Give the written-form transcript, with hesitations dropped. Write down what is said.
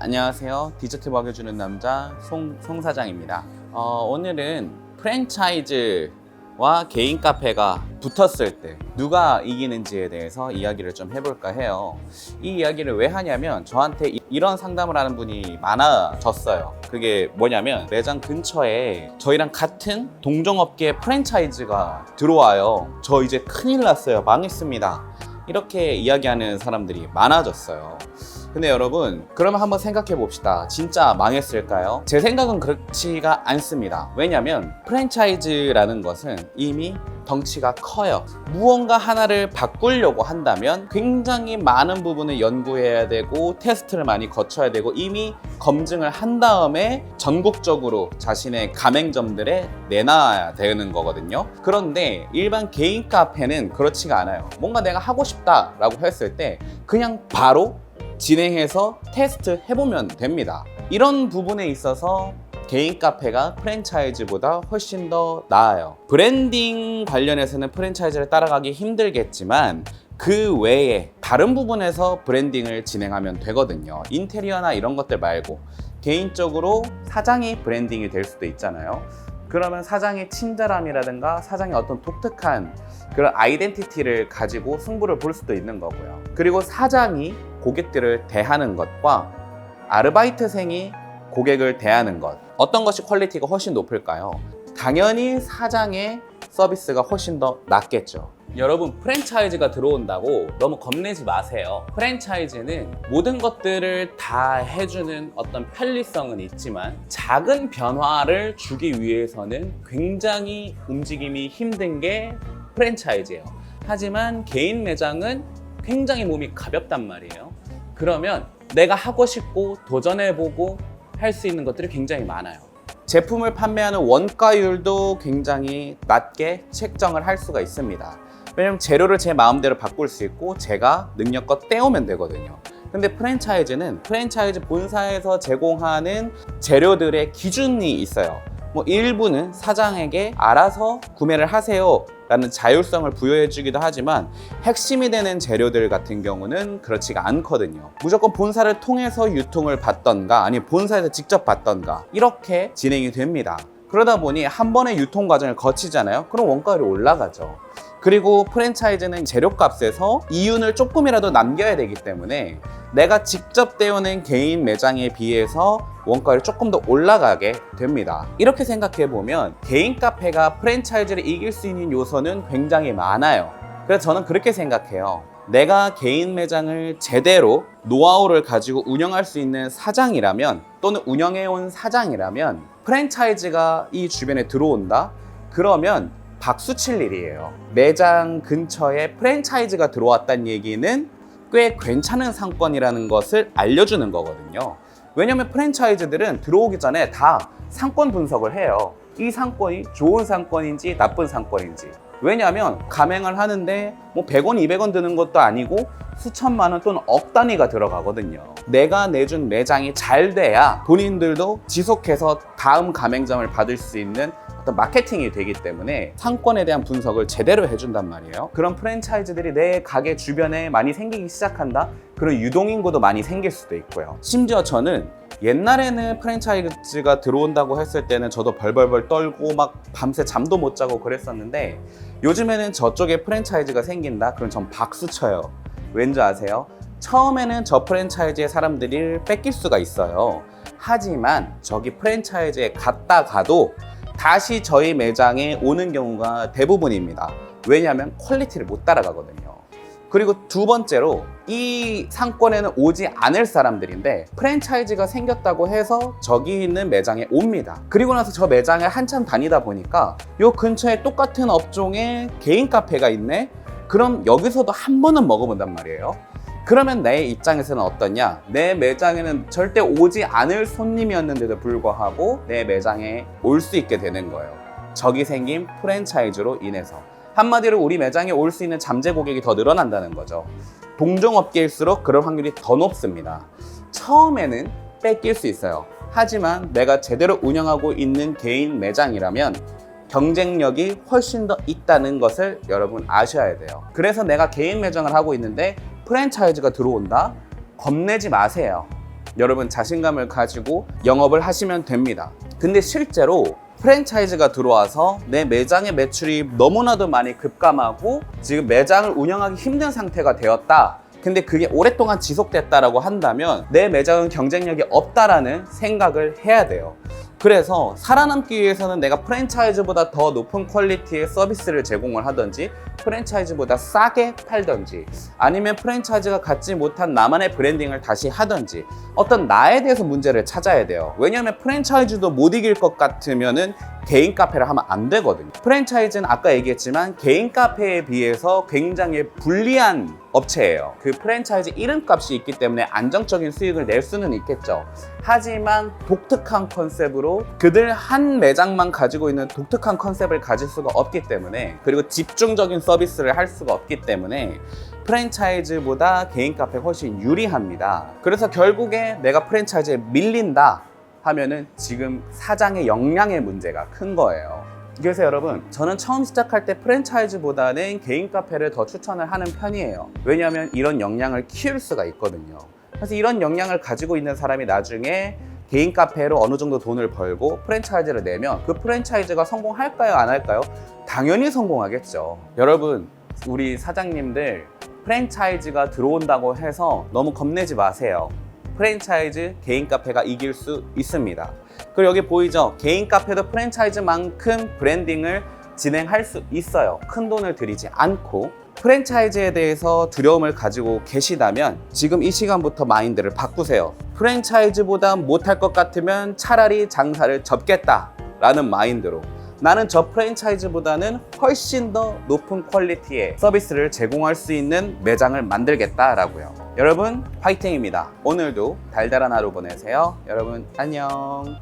안녕하세요. 디저트 먹여주는 남자 송 사장입니다. 오늘은 프랜차이즈와 개인 카페가 붙었을 때 누가 이기는지에 대해서 이야기를 좀 해볼까 해요. 이 이야기를 왜 하냐면 저한테 이런 상담을 하는 분이 많아졌어요. 그게 뭐냐면 매장 근처에 저희랑 같은 동종업계 프랜차이즈가 들어와요. 저 이제 큰일 났어요. 망했습니다. 이렇게 이야기하는 사람들이 많아졌어요. 근데 여러분, 그러면 한번 생각해 봅시다. 진짜 망했을까요? 제 생각은 그렇지가 않습니다. 왜냐면 프랜차이즈라는 것은 이미 덩치가 커요. 무언가 하나를 바꾸려고 한다면 굉장히 많은 부분을 연구해야 되고 테스트를 많이 거쳐야 되고 이미 검증을 한 다음에 전국적으로 자신의 가맹점들에 내놔야 되는 거거든요. 그런데 일반 개인 카페는 그렇지가 않아요. 뭔가 내가 하고 싶다라고 했을 때 그냥 바로 진행해서 테스트 해보면 됩니다. 이런 부분에 있어서 개인 카페가 프랜차이즈보다 훨씬 더 나아요. 브랜딩 관련해서는 프랜차이즈를 따라가기 힘들겠지만 그 외에 다른 부분에서 브랜딩을 진행하면 되거든요. 인테리어나 이런 것들 말고 개인적으로 사장이 브랜딩이 될 수도 있잖아요. 그러면 사장의 친절함이라든가 사장의 어떤 독특한 그런 아이덴티티를 가지고 승부를 볼 수도 있는 거고요. 그리고 사장이 고객들을 대하는 것과 아르바이트생이 고객을 대하는 것, 어떤 것이 퀄리티가 훨씬 높을까요? 당연히 사장의 서비스가 훨씬 더 낫겠죠. 여러분, 프랜차이즈가 들어온다고 너무 겁내지 마세요. 프랜차이즈는 모든 것들을 다 해주는 어떤 편리성은 있지만 작은 변화를 주기 위해서는 굉장히 움직임이 힘든 게 프랜차이즈예요. 하지만 개인 매장은 굉장히 몸이 가볍단 말이에요. 그러면 내가 하고 싶고 도전해보고 할 수 있는 것들이 굉장히 많아요. 제품을 판매하는 원가율도 굉장히 낮게 책정을 할 수가 있습니다. 왜냐면 재료를 제 마음대로 바꿀 수 있고 제가 능력껏 떼오면 되거든요. 근데 프랜차이즈는 프랜차이즈 본사에서 제공하는 재료들의 기준이 있어요. 뭐 일부는 사장에게 알아서 구매를 하세요 라는 자율성을 부여해 주기도 하지만 핵심이 되는 재료들 같은 경우는 그렇지가 않거든요. 무조건 본사를 통해서 유통을 받던가 아니면 본사에서 직접 받던가 이렇게 진행이 됩니다. 그러다 보니 한 번의 유통 과정을 거치잖아요. 그럼 원가율이 올라가죠. 그리고 프랜차이즈는 재료값에서 이윤을 조금이라도 남겨야 되기 때문에 내가 직접 떼어낸 개인 매장에 비해서 원가율이 조금 더 올라가게 됩니다. 이렇게 생각해 보면 개인 카페가 프랜차이즈를 이길 수 있는 요소는 굉장히 많아요. 그래서 저는 그렇게 생각해요. 내가 개인 매장을 제대로 노하우를 가지고 운영할 수 있는 사장이라면 또는 운영해온 사장이라면 프랜차이즈가 이 주변에 들어온다? 그러면 박수 칠 일이에요. 매장 근처에 프랜차이즈가 들어왔다는 얘기는 꽤 괜찮은 상권이라는 것을 알려주는 거거든요. 왜냐면 프랜차이즈들은 들어오기 전에 다 상권 분석을 해요. 이 상권이 좋은 상권인지 나쁜 상권인지. 왜냐하면 가맹을 하는데 뭐 100원, 200원 드는 것도 아니고 수천만 원 또는 억 단위가 들어가거든요. 내가 내준 매장이 잘 돼야 본인들도 지속해서 다음 가맹점을 받을 수 있는 어떤 마케팅이 되기 때문에 상권에 대한 분석을 제대로 해준단 말이에요. 그런 프랜차이즈들이 내 가게 주변에 많이 생기기 시작한다? 그런 유동인구도 많이 생길 수도 있고요. 심지어 저는 옛날에는 프랜차이즈가 들어온다고 했을 때는 저도 벌벌벌 떨고 막 밤새 잠도 못 자고 그랬었는데 요즘에는 저쪽에 프랜차이즈가 생긴다? 그럼 전 박수 쳐요. 왠지 아세요? 처음에는 저 프랜차이즈의 사람들을 뺏길 수가 있어요. 하지만 저기 프랜차이즈에 갔다가도 다시 저희 매장에 오는 경우가 대부분입니다. 왜냐하면 퀄리티를 못 따라가거든요. 그리고 두 번째로 이 상권에는 오지 않을 사람들인데 프랜차이즈가 생겼다고 해서 저기 있는 매장에 옵니다. 그리고 나서 저 매장에 한참 다니다 보니까 요 근처에 똑같은 업종에 개인 카페가 있네? 그럼 여기서도 한 번은 먹어본단 말이에요. 그러면 내 입장에서는 어떠냐? 내 매장에는 절대 오지 않을 손님이었는데도 불구하고 내 매장에 올 수 있게 되는 거예요. 저기 생긴 프랜차이즈로 인해서. 한마디로 우리 매장에 올 수 있는 잠재 고객이 더 늘어난다는 거죠. 동종업계일수록 그럴 확률이 더 높습니다. 처음에는 뺏길 수 있어요. 하지만 내가 제대로 운영하고 있는 개인 매장이라면 경쟁력이 훨씬 더 있다는 것을 여러분 아셔야 돼요. 그래서 내가 개인 매장을 하고 있는데 프랜차이즈가 들어온다? 겁내지 마세요. 여러분 자신감을 가지고 영업을 하시면 됩니다. 근데 실제로 프랜차이즈가 들어와서 내 매장의 매출이 너무나도 많이 급감하고 지금 매장을 운영하기 힘든 상태가 되었다. 근데 그게 오랫동안 지속됐다라고 한다면 내 매장은 경쟁력이 없다라는 생각을 해야 돼요. 그래서 살아남기 위해서는 내가 프랜차이즈보다 더 높은 퀄리티의 서비스를 제공을 하든지 프랜차이즈보다 싸게 팔든지 아니면 프랜차이즈가 갖지 못한 나만의 브랜딩을 다시 하든지 어떤 나에 대해서 문제를 찾아야 돼요. 왜냐하면 프랜차이즈도 못 이길 것 같으면은 개인 카페를 하면 안 되거든요. 프랜차이즈는 아까 얘기했지만 개인 카페에 비해서 굉장히 불리한 업체예요. 그 프랜차이즈 이름값이 있기 때문에 안정적인 수익을 낼 수는 있겠죠. 하지만 독특한 컨셉으로 그들 한 매장만 가지고 있는 독특한 컨셉을 가질 수가 없기 때문에 그리고 집중적인 서비스를 할 수가 없기 때문에 프랜차이즈보다 개인 카페가 훨씬 유리합니다. 그래서 결국에 내가 프랜차이즈에 밀린다 하면은 지금 사장의 역량의 문제가 큰 거예요. 그래서 여러분, 저는 처음 시작할 때 프랜차이즈보다는 개인 카페를 더 추천을 하는 편이에요. 왜냐하면 이런 역량을 키울 수가 있거든요. 그래서 이런 역량을 가지고 있는 사람이 나중에 개인 카페로 어느 정도 돈을 벌고 프랜차이즈를 내면 그 프랜차이즈가 성공할까요? 안 할까요? 당연히 성공하겠죠. 여러분, 우리 사장님들 프랜차이즈가 들어온다고 해서 너무 겁내지 마세요. 프랜차이즈, 개인 카페가 이길 수 있습니다. 그리고 여기 보이죠? 개인 카페도 프랜차이즈만큼 브랜딩을 진행할 수 있어요. 큰 돈을 들이지 않고. 프랜차이즈에 대해서 두려움을 가지고 계시다면 지금 이 시간부터 마인드를 바꾸세요. 프랜차이즈보다 못할 것 같으면 차라리 장사를 접겠다라는 마인드로 나는 저 프랜차이즈보다는 훨씬 더 높은 퀄리티의 서비스를 제공할 수 있는 매장을 만들겠다라고요. 여러분, 화이팅입니다. 오늘도 달달한 하루 보내세요. 여러분, 안녕.